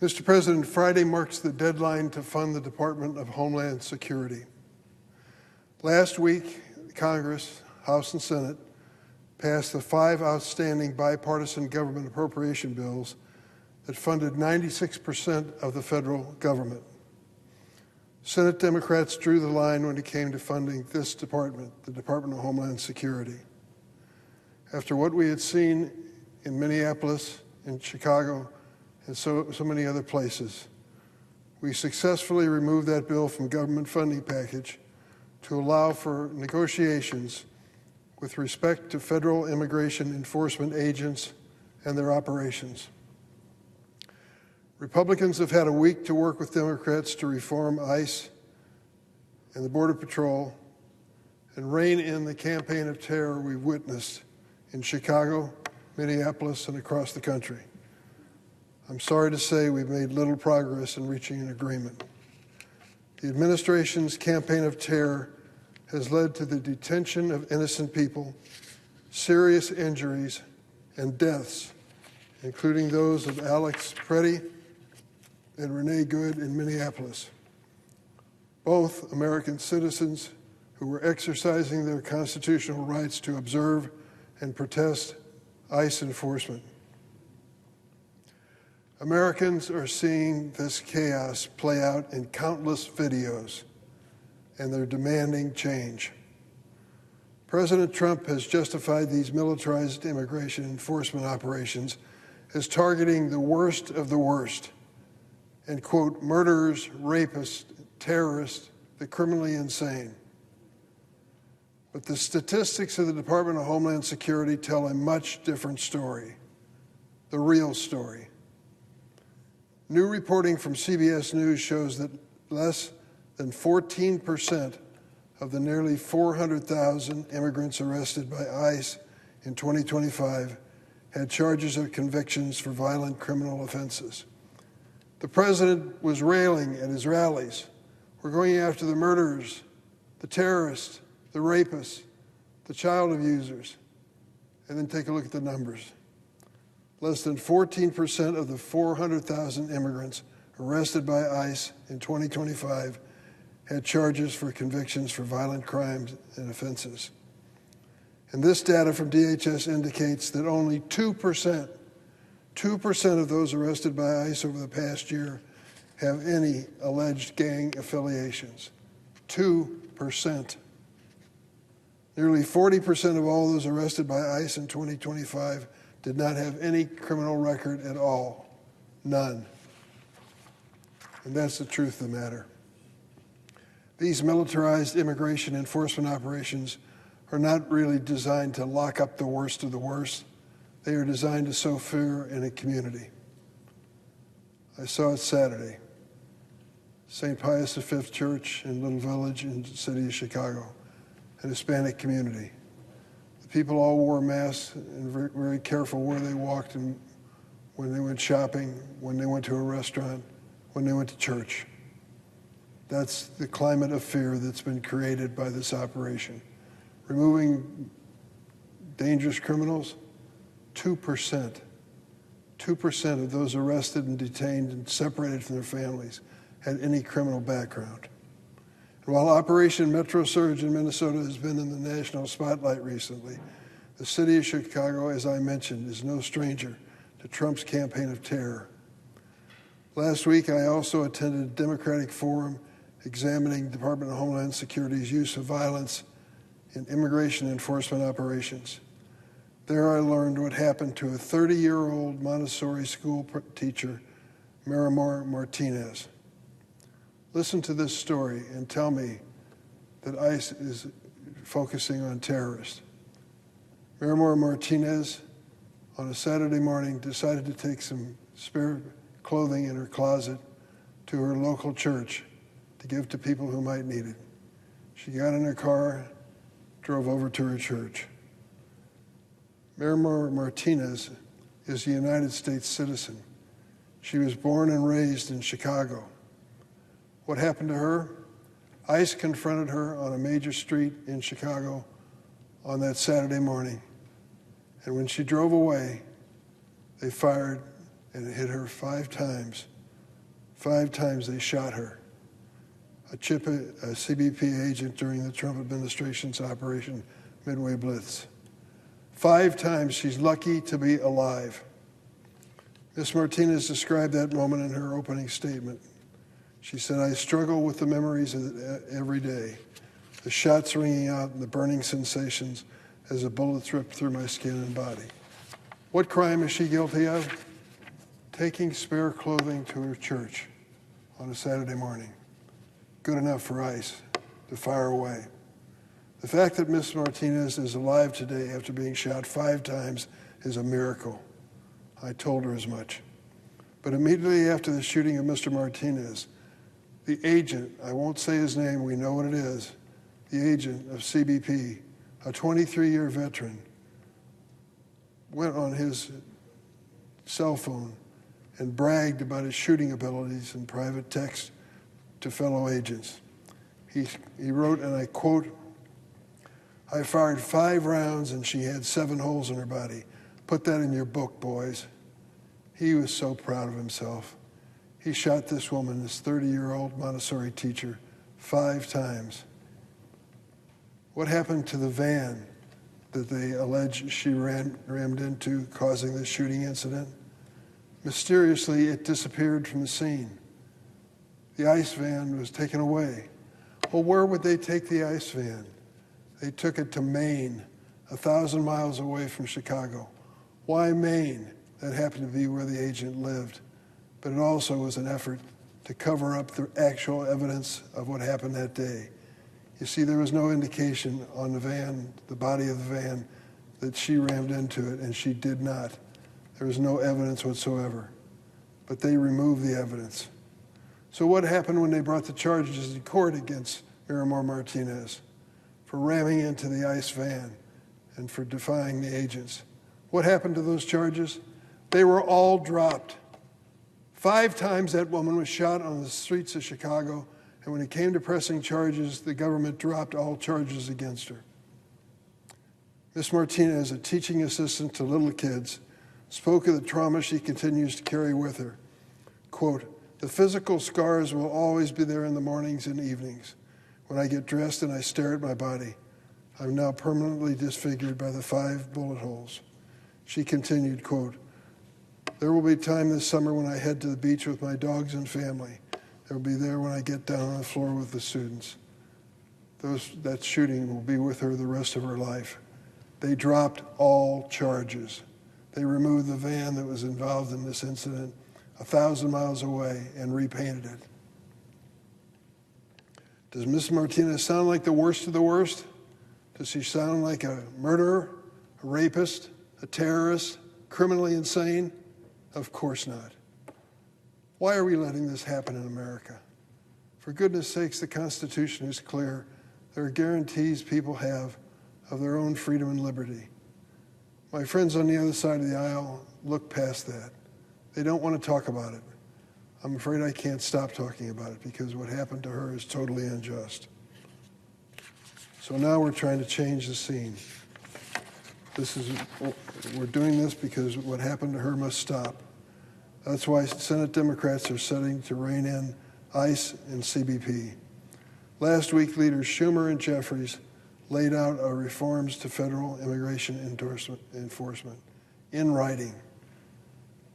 Mr. President, Friday marks the deadline to fund the Department of Homeland Security. Last week, Congress, House and Senate, passed the 5 outstanding bipartisan government appropriation bills that funded 96% of the federal government. Senate Democrats drew the line when it came to funding this department, the Department of Homeland Security. After what we had seen in Minneapolis, in Chicago, and so many other places, we successfully removed that bill from government funding package to allow for negotiations with respect to federal immigration enforcement agents and their operations. Republicans have had a week to work with Democrats to reform ICE and the Border Patrol and rein in the campaign of terror we've witnessed in Chicago, Minneapolis, and across the country. I'm sorry to say we've made little progress in reaching an agreement. The administration's campaign of terror has led to the detention of innocent people, serious injuries, and deaths, including those of Alex Preddy and Renee Good in Minneapolis, both American citizens who were exercising their constitutional rights to observe and protest ICE enforcement. Americans are seeing this chaos play out in countless videos, and they're demanding change. President Trump has justified these militarized immigration enforcement operations as targeting the worst of the worst, and, quote, murderers, rapists, terrorists, the criminally insane. But the statistics of the Department of Homeland Security tell a much different story, the real story. New reporting from CBS News shows that less than 14% of the nearly 400,000 immigrants arrested by ICE in 2025 had charges or convictions for violent criminal offenses. The president was railing at his rallies. We're going after the murderers, the terrorists, the rapists, the child abusers. And then take a look at the numbers. Less than 14% of the 400,000 immigrants arrested by ICE in 2025 had charges for convictions for violent crimes and offenses. And this data from DHS indicates that only 2% of those arrested by ICE over the past year have any alleged gang affiliations. 2%. Nearly 40% of all those arrested by ICE in 2025 did not have any criminal record at all. None. And that's the truth of the matter. These militarized immigration enforcement operations are not really designed to lock up the worst of the worst. They are designed to sow fear in a community. I saw it Saturday. St. Pius V Church in Little Village in the city of Chicago, an Hispanic community. The people all wore masks and very, very careful where they walked and when they went shopping, when they went to a restaurant, when they went to church. That's the climate of fear that's been created by this operation. Removing dangerous criminals, 2%. 2% of those arrested and detained and separated from their families had any criminal background. And while Operation Metro Surge in Minnesota has been in the national spotlight recently, the city of Chicago, as I mentioned, is no stranger to Trump's campaign of terror. Last week, I also attended a Democratic forum examining Department of Homeland Security's use of violence in immigration enforcement operations. There I learned what happened to a 30-year-old Montessori school teacher, Miriam Martinez. Listen to this story and tell me that ICE is focusing on terrorists. Miriam Martinez, on a Saturday morning, decided to take some spare clothing in her closet to her local church to give to people who might need it. She got in her car, drove over to her church. Miriam Martinez is a United States citizen. She was born and raised in Chicago. What happened to her? ICE confronted her on a major street in Chicago on that Saturday morning. And when she drove away, they fired and hit her 5 times 5 times they shot her. A CBP agent during the Trump administration's Operation Midway Blitz. 5 times she's lucky to be alive. Ms. Martinez described that moment in her opening statement. She said, "I struggle with the memories of every day, the shots ringing out and the burning sensations as the bullets ripped through my skin and body." What crime is she guilty of? Taking spare clothing to her church on a Saturday morning. Good enough for ICE to fire away. The fact that Ms. Martinez is alive today after being shot 5 times is a miracle. I told her as much. But immediately after the shooting of Mr. Martinez, the agent, I won't say his name, we know what it is, the agent of CBP, a 23-year veteran, went on his cell phone and bragged about his shooting abilities in private text to fellow agents. He wrote, and I quote, "I fired 5 rounds and she had 7 holes in her body. Put that in your book, boys." He was so proud of himself. He shot this woman, this 30-year-old Montessori teacher, 5 times. What happened to the van that they allege she rammed into, causing the shooting incident? Mysteriously, it disappeared from the scene. The ICE van was taken away. Well, where would they take the ICE van? They took it to Maine, 1,000 miles away from Chicago. Why Maine? That happened to be where the agent lived. But it also was an effort to cover up the actual evidence of what happened that day. You see, there was no indication on the van, the body of the van, that she rammed into it, and she did not. There was no evidence whatsoever. But they removed the evidence. So what happened when they brought the charges in court against Miriam Martinez for ramming into the ICE van and for defying the agents? What happened to those charges? They were all dropped. 5 times that woman was shot on the streets of Chicago, and when it came to pressing charges, the government dropped all charges against her. Ms. Martinez, a teaching assistant to little kids, spoke of the trauma she continues to carry with her. Quote, "The physical scars will always be there in the mornings and evenings. When I get dressed and I stare at my body, I'm now permanently disfigured by the 5 bullet holes." She continued, quote, "There will be time this summer when I head to the beach with my dogs and family. There will be there when I get down on the floor with the students. That shooting will be with her the rest of her life." They dropped all charges. They removed the van that was involved in this incident 1,000 miles away and repainted it. Does Ms. Martinez sound like the worst of the worst? Does she sound like a murderer, a rapist, a terrorist, criminally insane? Of course not. Why are we letting this happen in America? For goodness sakes, the Constitution is clear. There are guarantees people have of their own freedom and liberty. My friends on the other side of the aisle look past that. They don't want to talk about it. I'm afraid I can't stop talking about it because what happened to her is totally unjust. So now we're trying to change the scene. We're doing this because what happened to her must stop. That's why Senate Democrats are setting to rein in ICE and CBP. Last week, leaders Schumer and Jeffries laid out our reforms to federal immigration enforcement in writing.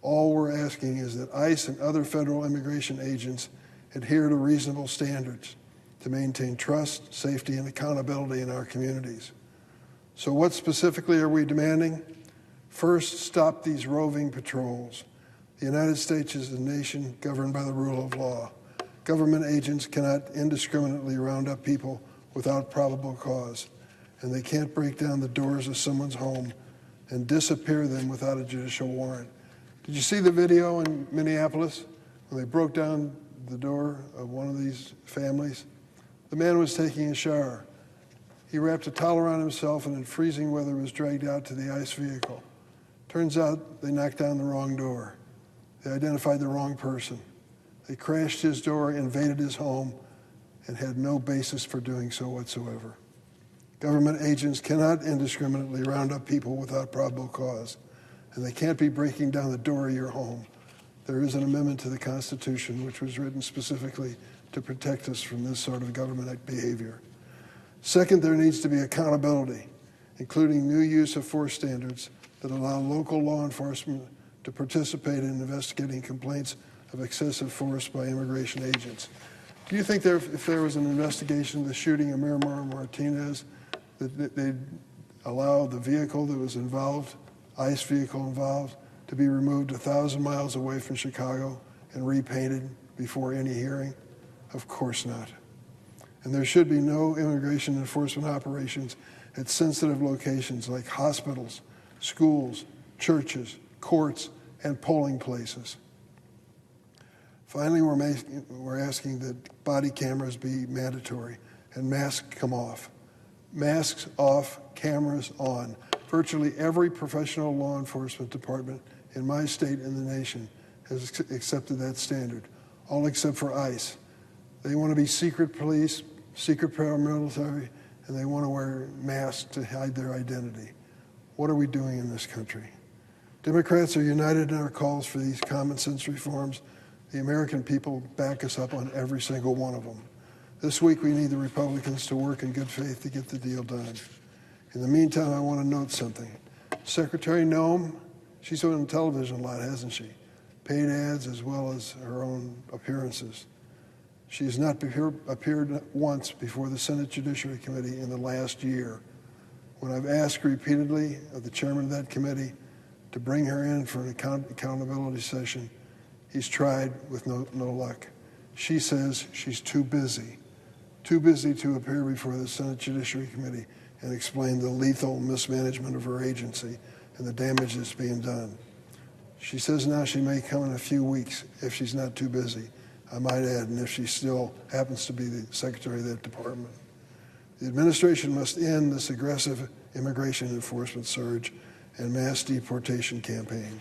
All we're asking is that ICE and other federal immigration agents adhere to reasonable standards to maintain trust, safety, and accountability in our communities. So what specifically are we demanding? First, stop these roving patrols. The United States is a nation governed by the rule of law. Government agents cannot indiscriminately round up people without probable cause, and they can't break down the doors of someone's home and disappear them without a judicial warrant. Did you see the video in Minneapolis when they broke down the door of one of these families? The man was taking a shower. He wrapped a towel around himself and in freezing weather was dragged out to the ICE vehicle. Turns out they knocked down the wrong door. They identified the wrong person. They crashed his door, invaded his home, and had no basis for doing so whatsoever. Government agents cannot indiscriminately round up people without probable cause, and they can't be breaking down the door of your home. there is an amendment to the Constitution which was written specifically to protect us from this sort of government behavior. Second, there needs to be accountability, including new use of force standards that allow local law enforcement to participate in investigating complaints of excessive force by immigration agents. Do you think if there was an investigation of the shooting of Miriam Martinez, that they'd allow the vehicle that was involved, ICE vehicle involved, to be removed 1,000 miles away from Chicago and repainted before any hearing? Of course not. And there should be no immigration enforcement operations at sensitive locations like hospitals, schools, churches, courts, and polling places. Finally, we're asking that body cameras be mandatory and masks come off. Masks off, cameras on. Virtually every professional law enforcement department in my state and the nation has accepted that standard, all except for ICE. They want to be secret police, secret paramilitary, and they want to wear masks to hide their identity. What are we doing in this country? Democrats are united in our calls for these common sense reforms. The American people back us up on every single one of them. This week, we need the Republicans to work in good faith to get the deal done. In the meantime, I want to note something. Secretary Noem, she's on television a lot, hasn't she? Paid ads as well as her own appearances. She has not appeared once before the Senate Judiciary Committee in the last year. When I've asked repeatedly of the chairman of that committee to bring her in for an accountability session, he's tried with no luck. She says she's too busy to appear before the Senate Judiciary Committee and explain the lethal mismanagement of her agency and the damage that's being done. She says now she may come in a few weeks if she's not too busy, I might add, and if she still happens to be the secretary of that department. The administration must end this aggressive immigration enforcement surge and mass deportation campaign.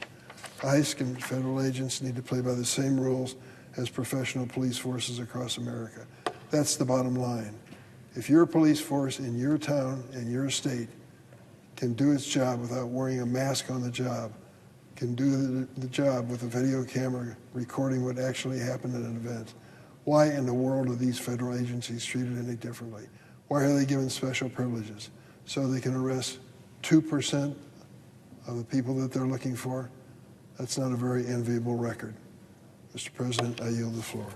ICE and federal agents need to play by the same rules as professional police forces across America. That's the bottom line. If your police force in your town and your state can do its job without wearing a mask on the job, can do the job with a video camera recording what actually happened at an event, why in the world are these federal agencies treated any differently? Why are they given special privileges? So they can arrest 2% of the people that they're looking for? That's not a very enviable record. Mr. President, I yield the floor.